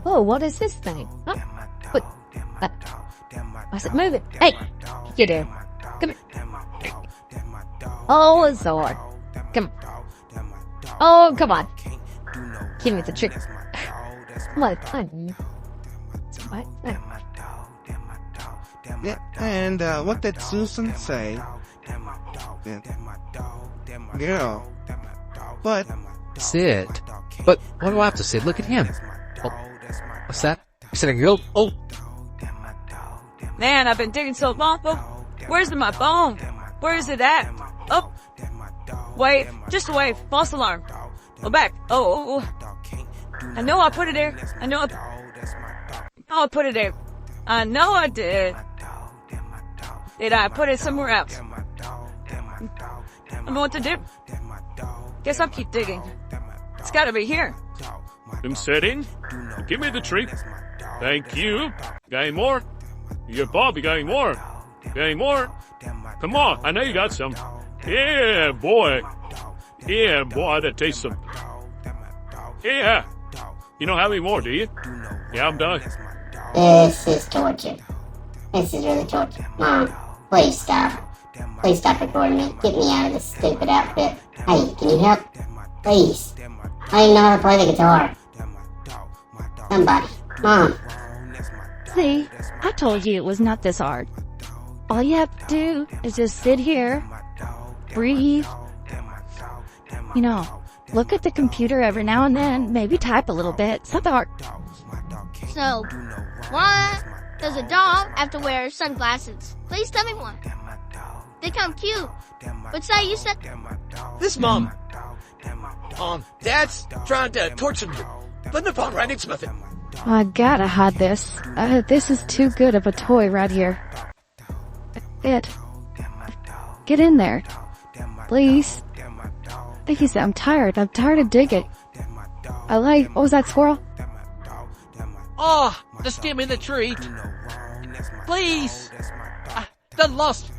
Oh, what is this thing? Huh? What? Why's it moving? Hey! You there. Come here. Oh, a sword. Come on. Oh, come on. Give me the trick. What? Yeah, and what did Susan say? Yeah. But Sid. But what do I have to say? Look at him. Oh, what's that? You said a girl? Oh, Man, I've been digging so long. Oh, where's my bone? Where is it at? Oh, wait, just wait. False alarm. Go back. Oh. I know I put it there. I know I put it there. I know I did. Did I put it somewhere else? I don't know what to do. Guess I'll keep digging. It's gotta be here. I'm setting. Give me the treat. Thank you. Got any more? Yeah, Bob, you got any more? Got any more? Come on, I know you got some. Yeah, boy. Yeah, boy, that tastes some. Yeah. You don't have any more, do you? Yeah, I'm done. This is torture. This is really torture. Mom, please stop. Please stop recording me. Get me out of this stupid outfit. Hey, can you help? Please. I don't even know how to play the guitar. Somebody. Mom. See, I told you it was not this hard. All you have to do is just sit here, breathe, you know, look at the computer every now and then, maybe type a little bit. It's not that hard. So, why does a dog have to wear sunglasses? Please tell me why. They come cute. But say you said... This Mom. Dad's trying to torture me. Put the phone right next to him. I gotta hide this. This is too good of a toy right here. Get in there. Please. Please, I'm tired. I'm tired of digging. What was that, squirrel? Oh, just give me the treat. Please. I done lost